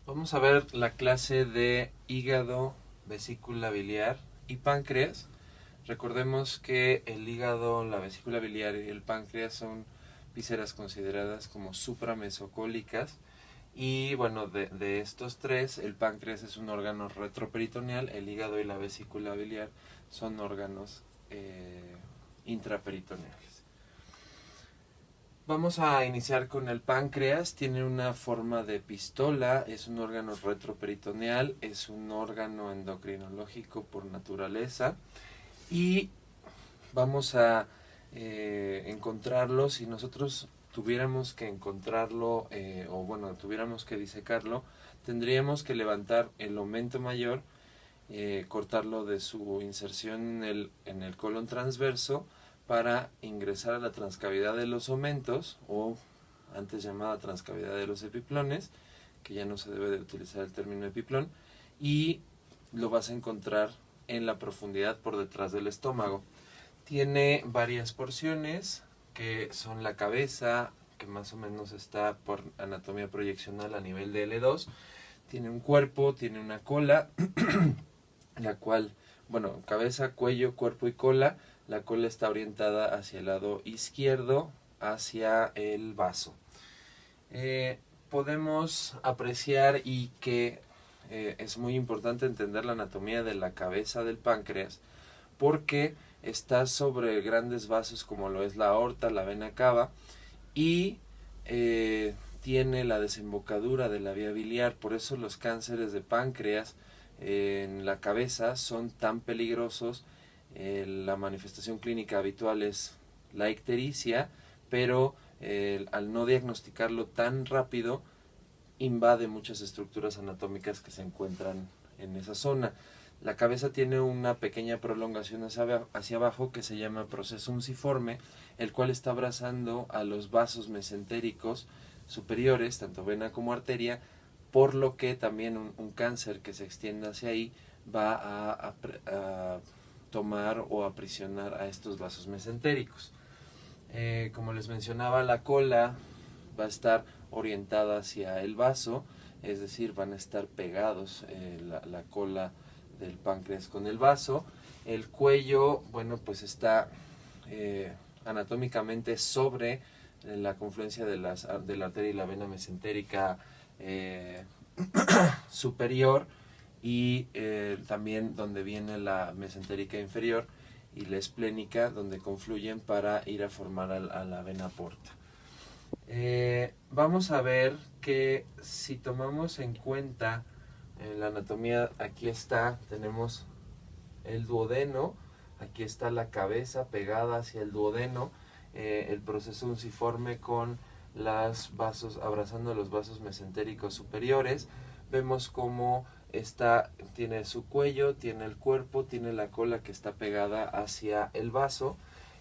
Vamos a ver la clase de hígado, vesícula biliar y páncreas. Recordemos que el hígado, la vesícula biliar y el páncreas son vísceras consideradas como supramesocólicas. Y bueno, de estos tres, el páncreas es un órgano retroperitoneal, el hígado y la vesícula biliar son órganos intraperitoneales. Vamos a iniciar con el páncreas. Tiene una forma de pistola, es un órgano retroperitoneal, es un órgano endocrinológico por naturaleza y vamos a encontrarlo. Si nosotros tuviéramos que encontrarlo o bueno, tuviéramos que disecarlo, tendríamos que levantar el aumento mayor, cortarlo de su inserción en el colon transverso para ingresar a la transcavidad de los omentos, o antes llamada transcavidad de los epiplones, que ya no se debe de utilizar el término epiplón, y lo vas a encontrar en la profundidad por detrás del estómago. Tiene varias porciones, que son la cabeza, que más o menos está por anatomía proyeccional a nivel de L2, tiene un cuerpo, tiene una cola, la cual, bueno, cabeza, cuello, cuerpo y cola. La cola está orientada hacia el lado izquierdo, hacia el vaso. Podemos apreciar y que es muy importante entender la anatomía de la cabeza del páncreas, porque está sobre grandes vasos como lo es la aorta, la vena cava, y tiene la desembocadura de la vía biliar. Por eso los cánceres de páncreas en la cabeza son tan peligrosos. La manifestación clínica habitual es la ictericia, pero al no diagnosticarlo tan rápido, invade muchas estructuras anatómicas que se encuentran en esa zona. La cabeza tiene una pequeña prolongación hacia abajo que se llama proceso unciforme, el cual está abrazando a los vasos mesentéricos superiores, tanto vena como arteria, por lo que también un cáncer que se extienda hacia ahí va a tomar o aprisionar a estos vasos mesentéricos. Como les mencionaba, la cola va a estar orientada hacia el vaso, es decir, van a estar pegados la cola del páncreas con el vaso. El cuello, bueno, pues está anatómicamente sobre la confluencia de la arteria y la vena mesentérica superior, y también donde viene la mesentérica inferior y la esplénica, donde confluyen para ir a formar a la vena porta. Vamos a ver que si tomamos en cuenta la anatomía, aquí está, tenemos el duodeno, aquí está la cabeza pegada hacia el duodeno, el proceso unciforme con los vasos, abrazando los vasos mesentéricos superiores. Vemos cómo tiene su cuello, tiene el cuerpo, tiene la cola que está pegada hacia el vaso.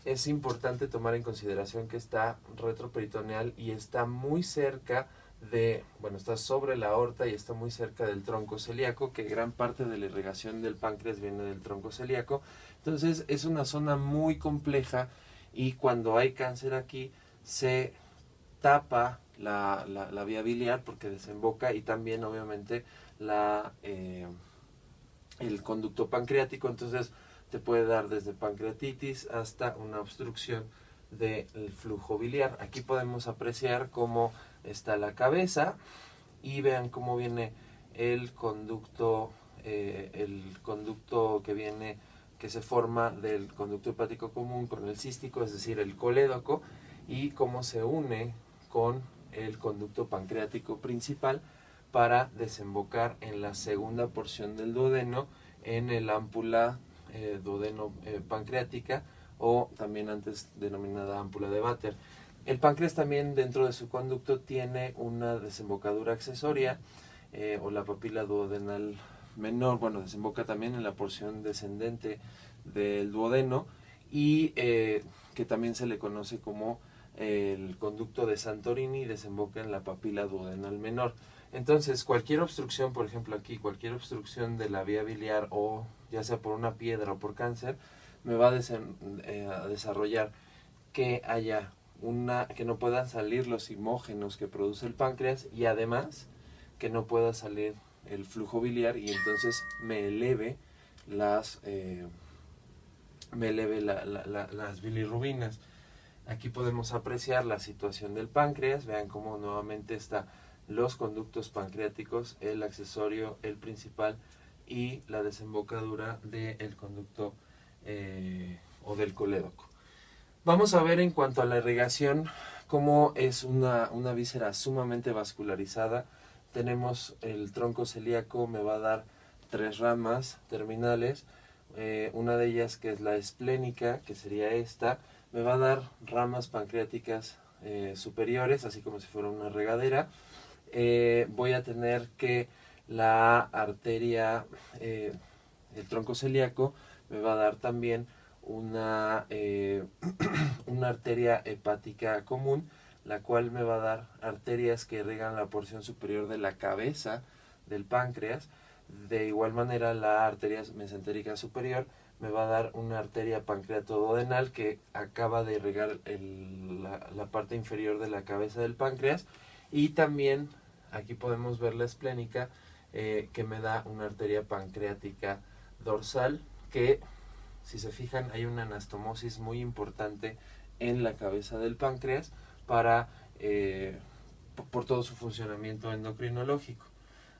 Es importante tomar en consideración que está retroperitoneal y está muy cerca está sobre la aorta y está muy cerca del tronco celíaco, que gran parte de la irrigación del páncreas viene del tronco celíaco. Entonces es una zona muy compleja, y cuando hay cáncer aquí se tapa la vía biliar porque desemboca, y también obviamente el conducto pancreático. Entonces te puede dar desde pancreatitis hasta una obstrucción del flujo biliar. Aquí podemos apreciar cómo está la cabeza, y vean cómo viene el conducto que se forma del conducto hepático común con el cístico, es decir, el colédoco, y cómo se une con el conducto pancreático principal para desembocar en la segunda porción del duodeno, en el ámpula duodeno pancreática, o también antes denominada ámpula de Vater. El páncreas también, dentro de su conducto, tiene una desembocadura accesoria, o la papila duodenal menor. Bueno, desemboca también en la porción descendente del duodeno, y que también se le conoce como el conducto de Santorini, desemboca en la papila duodenal menor. Entonces, cualquier obstrucción, por ejemplo aquí, cualquier obstrucción de la vía biliar, o ya sea por una piedra o por cáncer, me va a desarrollar que haya que no puedan salir los hemógenos que produce el páncreas, y además que no pueda salir el flujo biliar y entonces me eleve las las bilirrubinas. Aquí podemos apreciar la situación del páncreas. Vean cómo nuevamente está los conductos pancreáticos, el accesorio, el principal y la desembocadura del conducto o del colédoco. Vamos a ver en cuanto a la irrigación cómo es una víscera sumamente vascularizada. Tenemos el tronco celíaco, me va a dar 3 ramas terminales. Una de ellas, que es la esplénica, que sería esta, me va a dar ramas pancreáticas superiores, así como si fuera una regadera. Voy a tener que la arteria, el tronco celíaco, me va a dar también una arteria hepática común, la cual me va a dar arterias que irrigan la porción superior de la cabeza del páncreas. De igual manera, la arteria mesentérica superior me va a dar una arteria pancreatoduodenal que acaba de irrigar la parte inferior de la cabeza del páncreas. Y también aquí podemos ver la esplénica, que me da una arteria pancreática dorsal, que si se fijan hay una anastomosis muy importante en la cabeza del páncreas por todo su funcionamiento endocrinológico.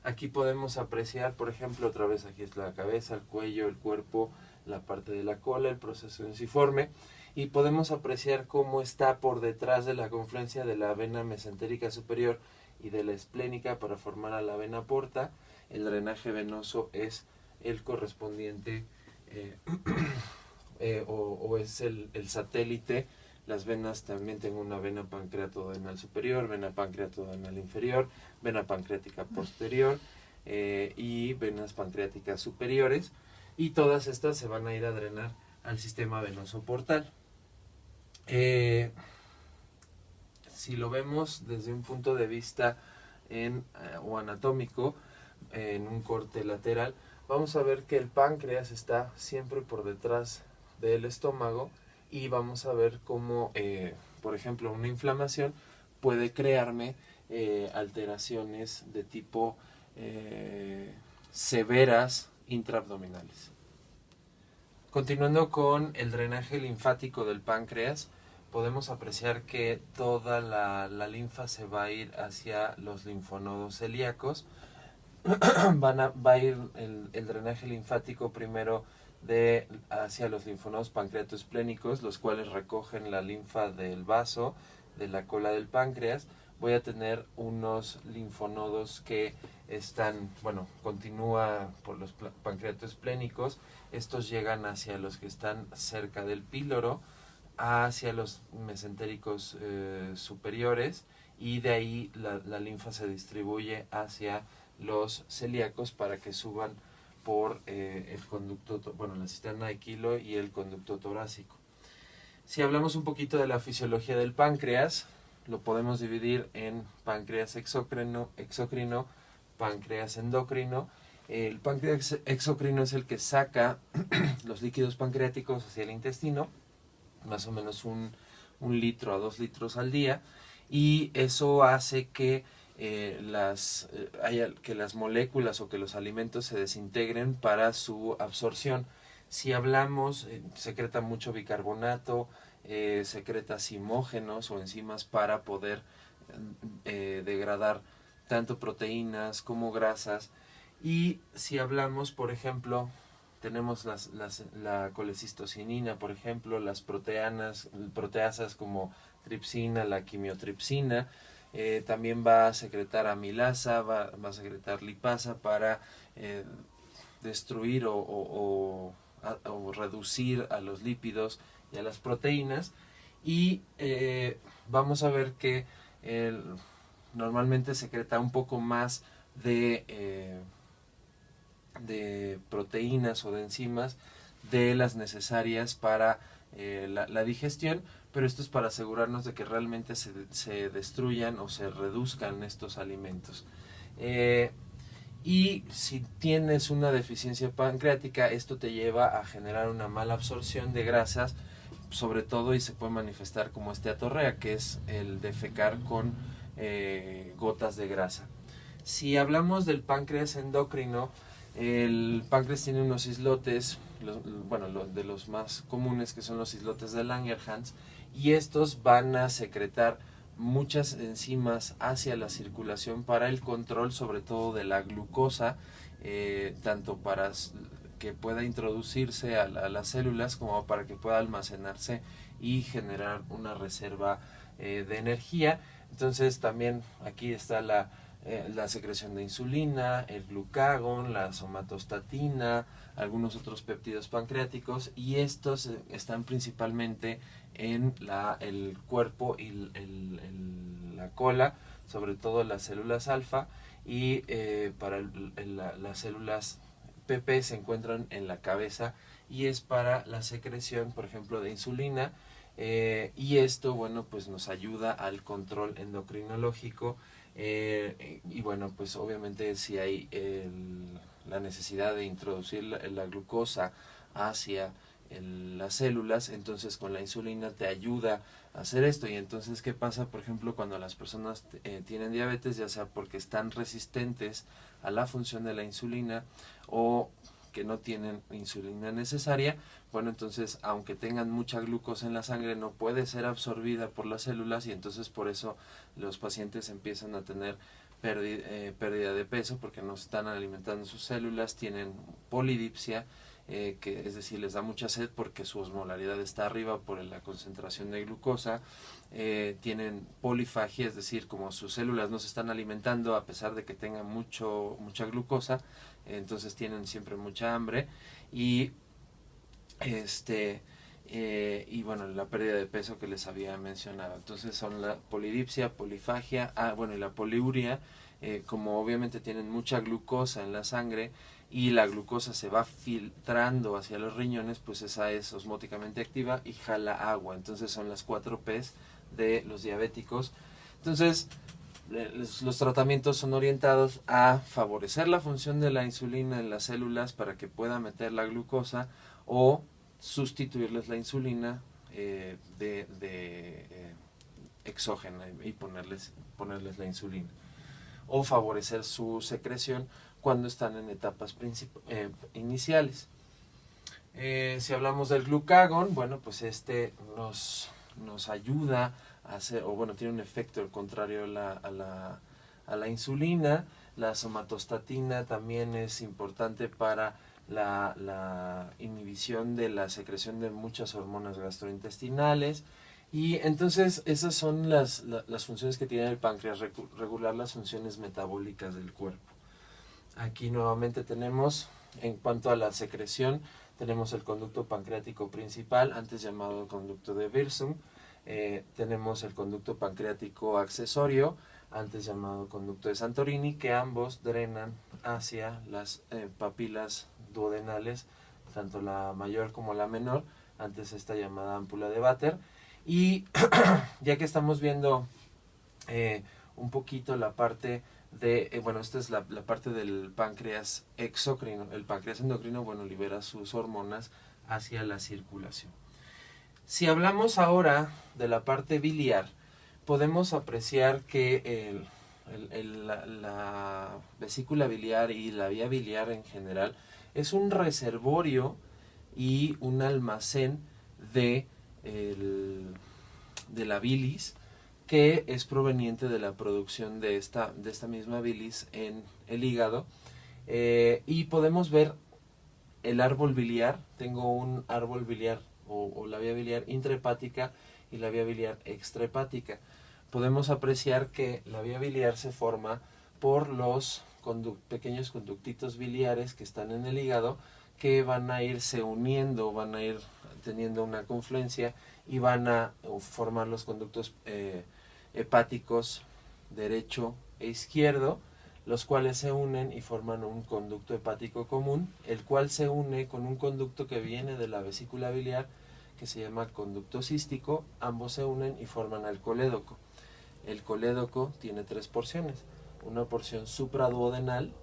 Aquí podemos apreciar, por ejemplo, otra vez aquí es la cabeza, el cuello, el cuerpo, la parte de la cola, el proceso ensiforme, y podemos apreciar cómo está por detrás de la confluencia de la vena mesentérica superior y de la esplénica para formar a la vena porta. El drenaje venoso es el correspondiente o es el satélite. Las venas también tengo una vena pancreatodenal superior, vena pancreatodenal inferior, vena pancreática posterior y venas pancreáticas superiores, y todas estas se van a ir a drenar al sistema venoso portal. Si lo vemos desde un punto de vista o anatómico, en un corte lateral, vamos a ver que el páncreas está siempre por detrás del estómago, y vamos a ver cómo, por ejemplo, una inflamación puede crearme alteraciones de tipo severas intraabdominales. Continuando con el drenaje linfático del páncreas, podemos apreciar que toda la linfa se va a ir hacia los linfonodos celíacos. Va a ir el drenaje linfático primero hacia los linfonodos pancreatoesplénicos, los cuales recogen la linfa del vaso, de la cola del páncreas. Voy a tener unos linfonodos que continúa por los pancreatoesplénicos. Estos llegan hacia los que están cerca del píloro, hacia los mesentéricos superiores, y de ahí la linfa se distribuye hacia los celíacos para que suban por el conducto, la cisterna de Kilo y el conducto torácico. Si hablamos un poquito de la fisiología del páncreas, lo podemos dividir en páncreas exócrino, páncreas endocrino. El páncreas exócrino es el que saca los líquidos pancreáticos hacia el intestino, más o menos un litro a 2 litros al día, y eso hace que las moléculas o que los alimentos se desintegren para su absorción. Si hablamos, secreta mucho bicarbonato, secreta simógenos o enzimas para poder degradar tanto proteínas como grasas. Y si hablamos, por ejemplo, tenemos la colecistocinina, por ejemplo, las proteasas como tripsina, la quimiotripsina. También va a secretar amilasa, va a secretar lipasa para destruir o reducir a los lípidos y a las proteínas. Y vamos a ver que normalmente secreta un poco más de proteínas o de enzimas de las necesarias para la digestión, pero esto es para asegurarnos de que realmente se destruyan o se reduzcan estos alimentos. Y si tienes una deficiencia pancreática, esto te lleva a generar una mala absorción de grasas, sobre todo, y se puede manifestar como esteatorrea, que es el defecar con gotas de grasa. Si hablamos del páncreas endocrino, el páncreas tiene unos islotes, de los más comunes, que son los islotes de Langerhans, y estos van a secretar muchas enzimas hacia la circulación para el control sobre todo de la glucosa, tanto para que pueda introducirse a las células como para que pueda almacenarse y generar una reserva de energía. Entonces también aquí está la secreción de insulina, el glucagón, la somatostatina, algunos otros péptidos pancreáticos, y estos están principalmente en el cuerpo y la cola, sobre todo las células alfa, y para las células PP se encuentran en la cabeza, y es para la secreción, por ejemplo, de insulina, y esto, bueno, pues nos ayuda al control endocrinológico. Y bueno, pues obviamente si hay la necesidad de introducir la glucosa hacia las células, entonces con la insulina te ayuda a hacer esto. Y entonces, ¿qué pasa, por ejemplo, cuando las personas tienen diabetes, ya sea porque están resistentes a la función de la insulina o que no tienen insulina necesaria? Bueno, entonces aunque tengan mucha glucosa en la sangre, no puede ser absorbida por las células, y entonces por eso los pacientes empiezan a tener pérdida de peso, porque no están alimentando sus células, tienen polidipsia, que es decir, les da mucha sed porque su osmolaridad está arriba por la concentración de glucosa, tienen polifagia, es decir, como sus células no se están alimentando a pesar de que tengan mucha glucosa, entonces tienen siempre mucha hambre, y y bueno, la pérdida de peso que les había mencionado. Entonces son la polidipsia, polifagia, y la poliuria, como obviamente tienen mucha glucosa en la sangre y la glucosa se va filtrando hacia los riñones, pues esa es osmóticamente activa y jala agua. Entonces son las 4 P's de los diabéticos. Entonces los tratamientos son orientados a favorecer la función de la insulina en las células para que pueda meter la glucosa, o sustituirles la insulina exógena y ponerles la insulina, o favorecer su secreción cuando están en etapas iniciales. Si hablamos del glucagón, bueno, pues nos ayuda a hacer, o bueno, tiene un efecto contrario a la insulina. La somatostatina también es importante para la inhibición de la secreción de muchas hormonas gastrointestinales. Y entonces esas son las funciones que tiene el páncreas, regular las funciones metabólicas del cuerpo. Aquí nuevamente tenemos, en cuanto a la secreción, tenemos el conducto pancreático principal, antes llamado conducto de Wirsung. Tenemos el conducto pancreático accesorio, antes llamado conducto de Santorini, que ambos drenan hacia las papilas duodenales, tanto la mayor como la menor, antes esta llamada ámpula de Vater. Y ya que estamos viendo un poquito la parte de, esta es la parte del páncreas exocrino. El páncreas endocrino, bueno, libera sus hormonas hacia la circulación. Si hablamos ahora de la parte biliar, podemos apreciar que la vesícula biliar y la vía biliar en general es un reservorio y un almacén de la bilis, que es proveniente de la producción de esta misma bilis en el hígado, y podemos ver el árbol biliar. Tengo un árbol biliar o la vía biliar intrahepática y la vía biliar extrahepática. Podemos apreciar que la vía biliar se forma por los pequeños conductitos biliares que están en el hígado, que van a irse uniendo, van a ir teniendo una confluencia y van a formar los conductos hepáticos derecho e izquierdo, los cuales se unen y forman un conducto hepático común, el cual se une con un conducto que viene de la vesícula biliar, que se llama conducto cístico. Ambos se unen y forman al colédoco. El colédoco tiene 3 porciones: una porción supraduodenal,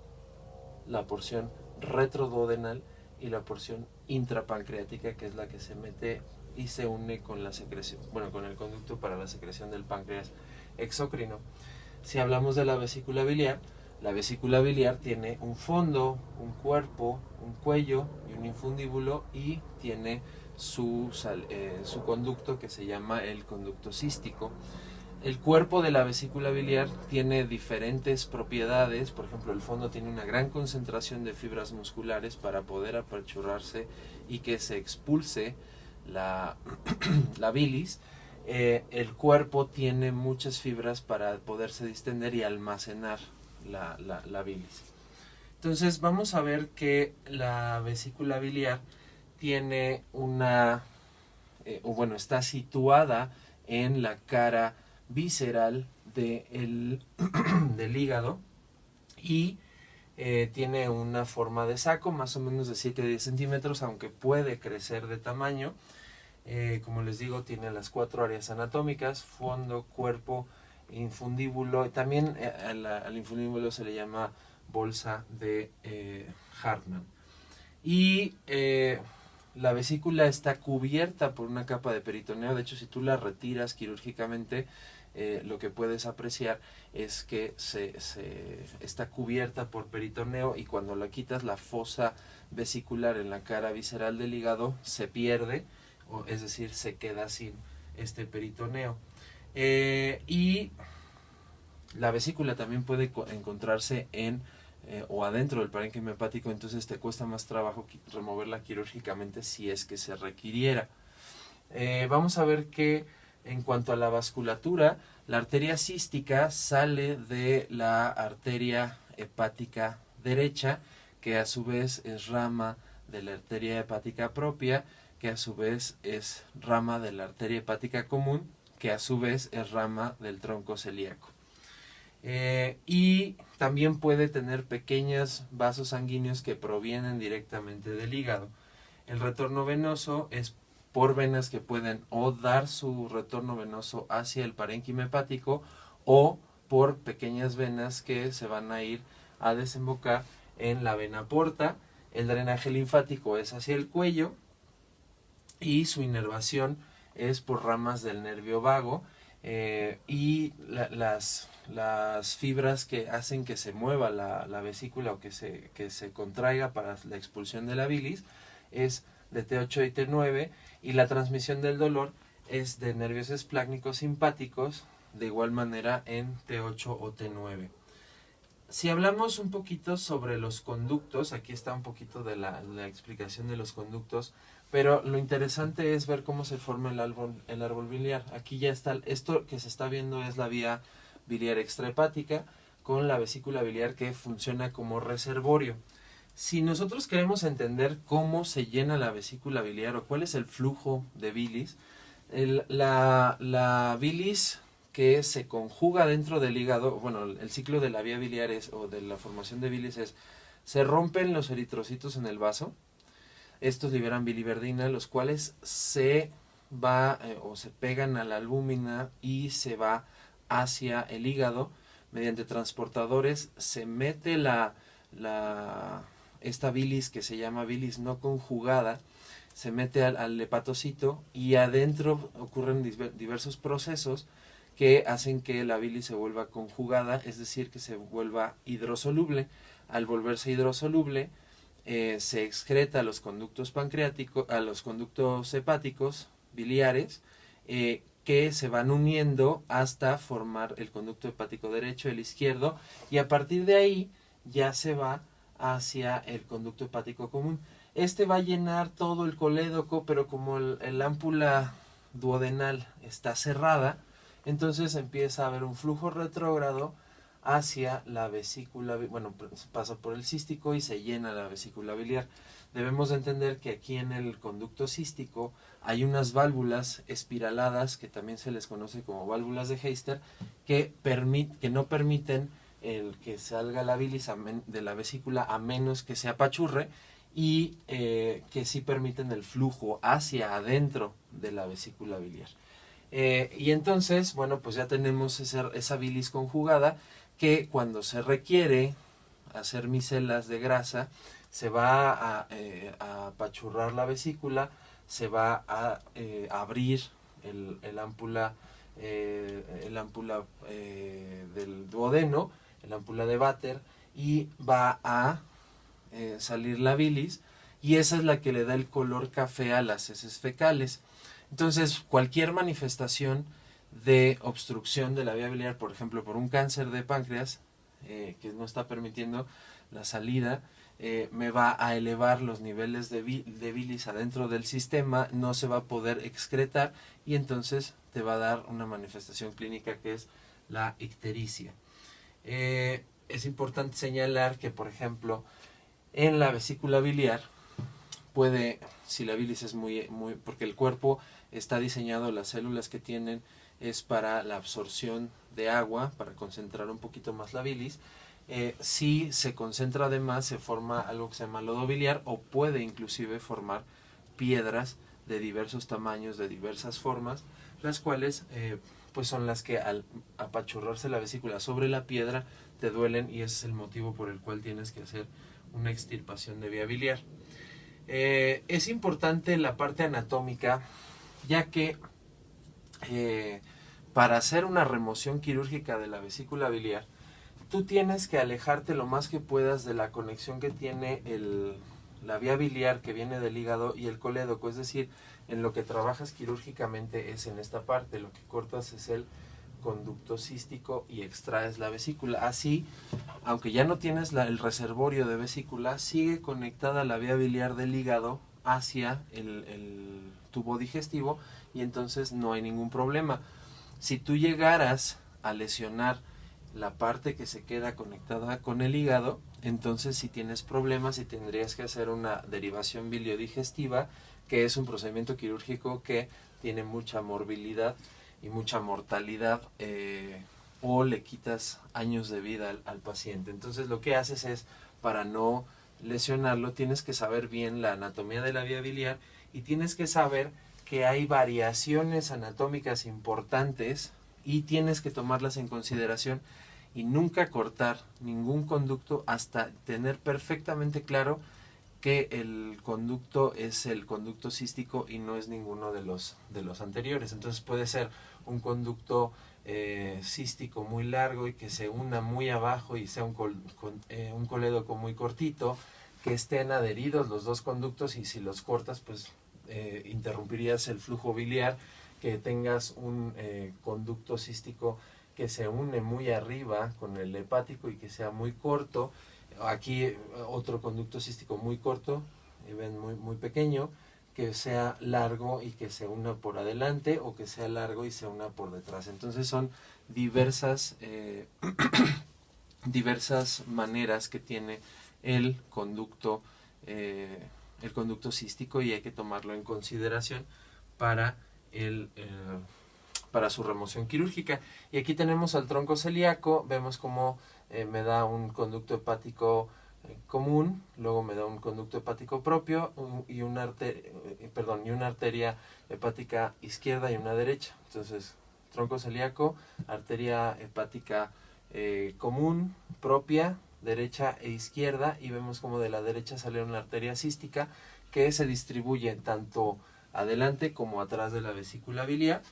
la porción retroduodenal y la porción intrapancreática, que es la que se mete y se une con la secreción, con el conducto para la secreción del páncreas exócrino. Si hablamos de la vesícula biliar, La vesícula biliar tiene un fondo, un cuerpo, un cuello y un infundíbulo, y tiene su conducto que se llama el conducto cístico. El cuerpo de la vesícula biliar tiene diferentes propiedades. Por ejemplo, el fondo tiene una gran concentración de fibras musculares para poder apachurrarse y que se expulse la, la bilis. El cuerpo tiene muchas fibras para poderse distender y almacenar la bilis. Entonces vamos a ver que la vesícula biliar tiene está situada en la cara visceral del hígado, y tiene una forma de saco más o menos de 7 a 10 centímetros, aunque puede crecer de tamaño. Como les digo, tiene las 4 áreas anatómicas: fondo, cuerpo, infundíbulo. También al infundíbulo se le llama bolsa de Hartmann. Y la vesícula está cubierta por una capa de peritoneo. De hecho, si tú la retiras quirúrgicamente, lo que puedes apreciar es que está cubierta por peritoneo, y cuando la quitas, la fosa vesicular en la cara visceral del hígado se pierde, es decir, se queda sin este peritoneo. Y la vesícula también puede encontrarse o adentro del parénquima hepático, entonces te cuesta más trabajo removerla quirúrgicamente si es que se requiriera. Vamos a ver que en cuanto a la vasculatura, la arteria cística sale de la arteria hepática derecha, que a su vez es rama de la arteria hepática propia, que a su vez es rama de la arteria hepática común, que a su vez es rama del tronco celíaco. Y también puede tener pequeños vasos sanguíneos que provienen directamente del hígado. El retorno venoso es por venas que pueden o dar su retorno venoso hacia el parénquima hepático, o por pequeñas venas que se van a ir a desembocar en la vena porta. El drenaje linfático es hacia el cuello, y su inervación es por ramas del nervio vago, y las fibras que hacen que se mueva la vesícula o que se contraiga para la expulsión de la bilis es de T8 y T9, y la transmisión del dolor es de nervios esplácnicos simpáticos, de igual manera en T8 o T9. Si hablamos un poquito sobre los conductos, aquí está un poquito de la explicación de los conductos, pero lo interesante es ver cómo se forma el árbol biliar. Aquí ya está, esto que se está viendo es la vía biliar extrahepática, con la vesícula biliar que funciona como reservorio. Si nosotros queremos entender cómo se llena la vesícula biliar o cuál es el flujo de bilis, la bilis que se conjuga dentro del hígado, bueno, el ciclo de la vía biliar o de la formación de bilis es: se rompen los eritrocitos en el vaso, estos liberan biliverdina, los cuales se pegan a la albúmina y se va hacia el hígado mediante transportadores. Se mete esta bilis, que se llama bilis no conjugada, se mete al hepatocito, y adentro ocurren diversos procesos que hacen que la bilis se vuelva conjugada, es decir, que se vuelva hidrosoluble. Al volverse hidrosoluble, se excreta a los conductos pancreáticos, a los conductos hepáticos biliares, que se van uniendo hasta formar el conducto hepático derecho, el izquierdo, y a partir de ahí ya se va hacia el conducto hepático común. Este va a llenar todo el colédoco, pero como el ámpula duodenal está cerrada, entonces empieza a haber un flujo retrógrado hacia la vesícula, pasa por el cístico y se llena la vesícula biliar. Debemos de entender que aquí en el conducto cístico hay unas válvulas espiraladas, que también se les conoce como válvulas de Heister, que no permiten el que salga la bilis de la vesícula a menos que se apachurre, y que sí permiten el flujo hacia adentro de la vesícula biliar. Y entonces, pues ya tenemos esa bilis conjugada, que cuando se requiere hacer micelas de grasa, se va a apachurrar la vesícula, se va a abrir el ámpula del duodeno, el ámpula de Vater, y va a salir la bilis, y esa es la que le da el color café a las heces fecales. Entonces, cualquier manifestación de obstrucción de la vía biliar, por ejemplo, por un cáncer de páncreas, que no está permitiendo la salida, me va a elevar los niveles de bilis adentro del sistema, no se va a poder excretar y entonces te va a dar una manifestación clínica que es la ictericia. Es importante señalar que, por ejemplo, en la vesícula biliar puede, si la bilis es porque el cuerpo está diseñado, las células que tienen es para la absorción de agua, para concentrar un poquito más la bilis. Si se concentra de más, se forma algo que se llama lodo biliar, o puede inclusive formar piedras de diversos tamaños, de diversas formas, las cuales pues son las que al apachurrarse la vesícula sobre la piedra te duelen, y ese es el motivo por el cual tienes que hacer una extirpación de vía biliar. Es importante la parte anatómica, ya que para hacer una remoción quirúrgica de la vesícula biliar, tú tienes que alejarte lo más que puedas de la conexión que tiene la vía biliar que viene del hígado y el colédoco. Es decir, en lo que trabajas quirúrgicamente es en esta parte, lo que cortas es el conducto cístico y extraes la vesícula. Así, aunque ya no tienes el reservorio de vesícula, sigue conectada la vía biliar del hígado hacia el tubo digestivo, y entonces no hay ningún problema. Si tú llegaras a lesionar la parte que se queda conectada con el hígado, entonces sí tienes problemas y tendrías que hacer una derivación biliodigestiva, que es un procedimiento quirúrgico que tiene mucha morbilidad y mucha mortalidad, o le quitas años de vida al paciente. Entonces lo que haces es, para no lesionarlo, tienes que saber bien la anatomía de la vía biliar, y tienes que saber que hay variaciones anatómicas importantes y tienes que tomarlas en consideración, y nunca cortar ningún conducto hasta tener perfectamente claro que el conducto es el conducto cístico y no es ninguno de los anteriores. Entonces puede ser un conducto cístico muy largo y que se una muy abajo y sea un colédoco muy cortito, que estén adheridos los dos conductos, y si los cortas pues interrumpirías el flujo biliar, que tengas un conducto cístico que se une muy arriba con el hepático y que sea muy corto. Aquí otro conducto cístico muy corto, ven muy pequeño, que sea largo y que se una por adelante, o que sea largo y se una por detrás. Entonces son diversas diversas maneras que tiene el conducto cístico, y hay que tomarlo en consideración para para su remoción quirúrgica. Y aquí tenemos al tronco celíaco, vemos cómo me da un conducto hepático común, luego me da un conducto hepático propio y una arteria hepática izquierda y una derecha. Entonces, tronco celíaco, arteria hepática común, propia, derecha e izquierda, y vemos como de la derecha sale una arteria cística que se distribuye tanto adelante como atrás de la vesícula biliar.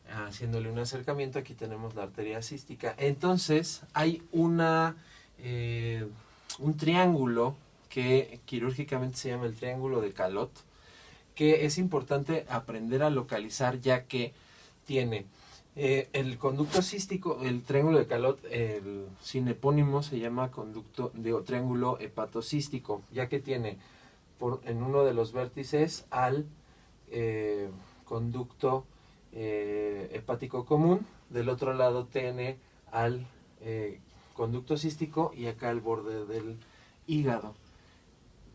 Haciéndole un acercamiento, aquí tenemos la arteria cística. Entonces hay un triángulo que quirúrgicamente se llama el triángulo de Calot, que es importante aprender a localizar, ya que tiene el conducto cístico, el triángulo de Calot, el sinepónimo se llama triángulo hepatocístico, ya que tiene en uno de los vértices al conducto hepático común, del otro lado tiene al conducto cístico, y acá al borde del hígado.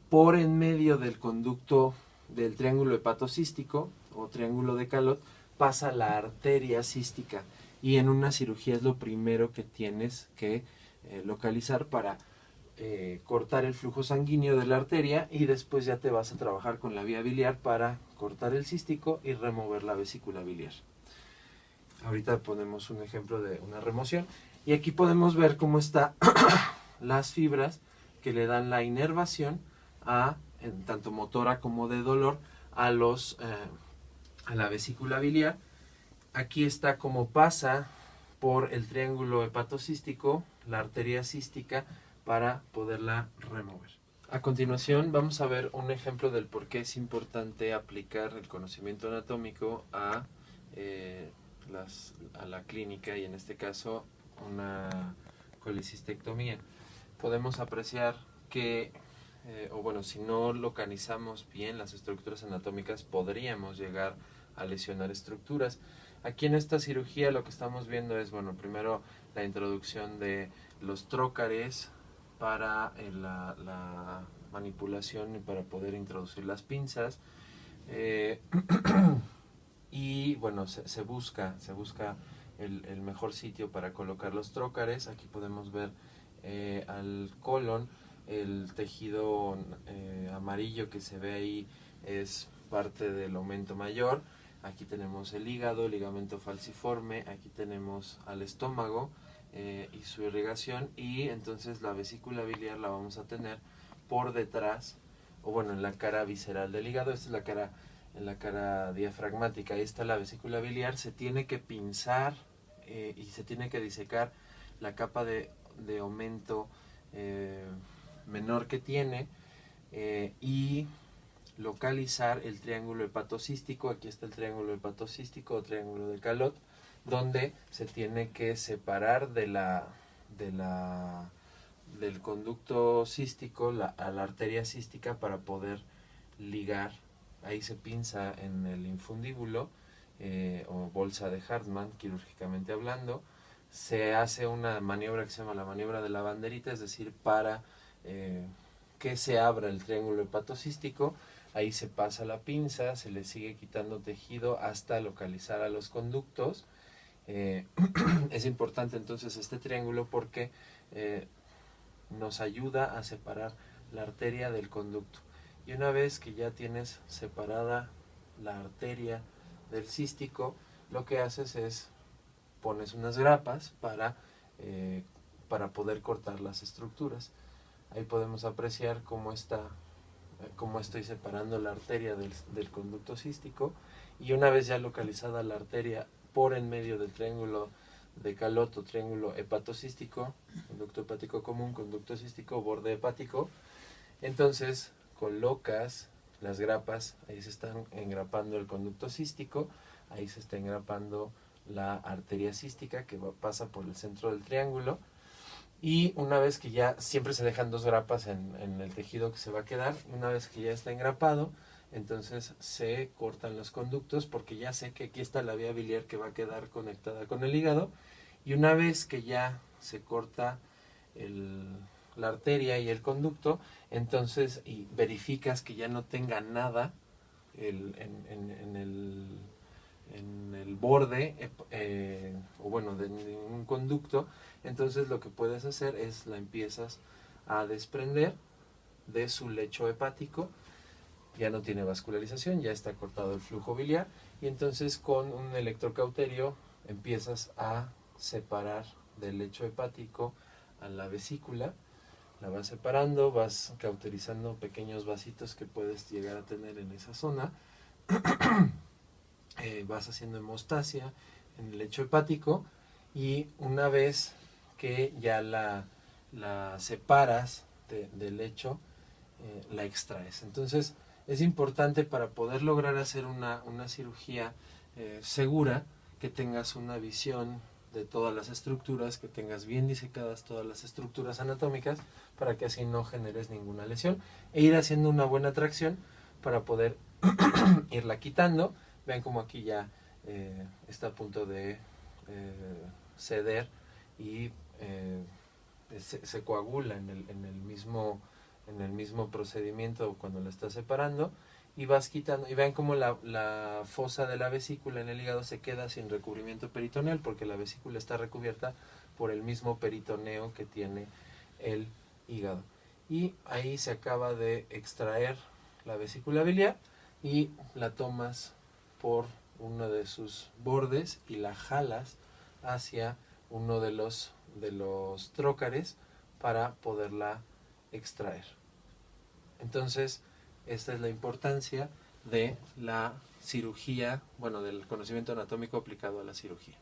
Por en medio del conducto del triángulo hepatocístico o triángulo de Calot pasa la arteria cística, y en una cirugía es lo primero que tienes que localizar para cortar el flujo sanguíneo de la arteria, y después ya te vas a trabajar con la vía biliar para cortar el cístico y remover la vesícula biliar. Ahorita ponemos un ejemplo de una remoción, y aquí podemos ver cómo están las fibras que le dan la inervación tanto motora como de dolor a la vesícula biliar. Aquí está cómo pasa por el triángulo hepatocístico, la arteria cística para poderla remover. A continuación vamos a ver un ejemplo del por qué es importante aplicar el conocimiento anatómico a la clínica, y en este caso una colecistectomía. Podemos apreciar que, si no localizamos bien las estructuras anatómicas, podríamos llegar a lesionar estructuras. Aquí en esta cirugía lo que estamos viendo es, primero la introducción de los trócares para la manipulación y para poder introducir las pinzas. Y bueno, se busca el mejor sitio para colocar los trócares. Aquí podemos ver al colon, el tejido amarillo que se ve ahí es parte del aumento mayor. Aquí tenemos el hígado, el ligamento falciforme, aquí tenemos al estómago y su irrigación, y entonces la vesícula biliar la vamos a tener por detrás, en la cara visceral del hígado. Esta es la cara diafragmática. Ahí está la vesícula biliar. Se tiene que pinzar y se tiene que disecar la capa de aumento menor que tiene y localizar el triángulo hepatocístico. Aquí está el triángulo hepatocístico o triángulo de Calot, donde se tiene que separar del conducto cístico a la arteria cística para poder ligar. Ahí se pinza en el infundíbulo o bolsa de Hartmann, quirúrgicamente hablando. Se hace una maniobra que se llama la maniobra de la banderita, es decir, para que se abra el triángulo hepatocístico. Ahí se pasa la pinza, se le sigue quitando tejido hasta localizar a los conductos. Es importante entonces este triángulo porque nos ayuda a separar la arteria del conducto. Y una vez que ya tienes separada la arteria del cístico, lo que haces es pones unas grapas para poder cortar las estructuras. Ahí podemos apreciar cómo estoy separando la arteria del conducto cístico, y una vez ya localizada la arteria por en medio del triángulo de Calot o triángulo hepatocístico, conducto hepático común, conducto cístico, borde hepático, entonces colocas las grapas. Ahí se están engrapando el conducto cístico, ahí se está engrapando la arteria cística que pasa por el centro del triángulo, y una vez que ya, siempre se dejan dos grapas en el tejido que se va a quedar, una vez que ya está engrapado, entonces se cortan los conductos, porque ya sé que aquí está la vía biliar que va a quedar conectada con el hígado. Y una vez que ya se corta la arteria y el conducto, entonces y verificas que ya no tenga nada en el borde de un conducto, entonces lo que puedes hacer es la empiezas a desprender de su lecho hepático. Ya no tiene vascularización, ya está cortado el flujo biliar, y entonces con un electrocauterio empiezas a separar del lecho hepático a la vesícula. La vas separando, vas cauterizando pequeños vasitos que puedes llegar a tener en esa zona. Vas haciendo hemostasia en el lecho hepático, y una vez que ya la separas del lecho, la extraes. Entonces es importante, para poder lograr hacer una cirugía segura, que tengas una visión de todas las estructuras, que tengas bien disecadas todas las estructuras anatómicas, para que así no generes ninguna lesión, e ir haciendo una buena tracción para poder irla quitando. Vean como aquí ya está a punto de ceder y se coagula en el mismo procedimiento cuando la estás separando, y vas quitando. Y vean como la fosa de la vesícula en el hígado se queda sin recubrimiento peritoneal, porque la vesícula está recubierta por el mismo peritoneo que tiene el hígado. Y ahí se acaba de extraer la vesícula biliar, y la tomas por uno de sus bordes y la jalas hacia uno de los trócares para poderla extraer. Entonces, esta es la importancia de la cirugía, del conocimiento anatómico aplicado a la cirugía.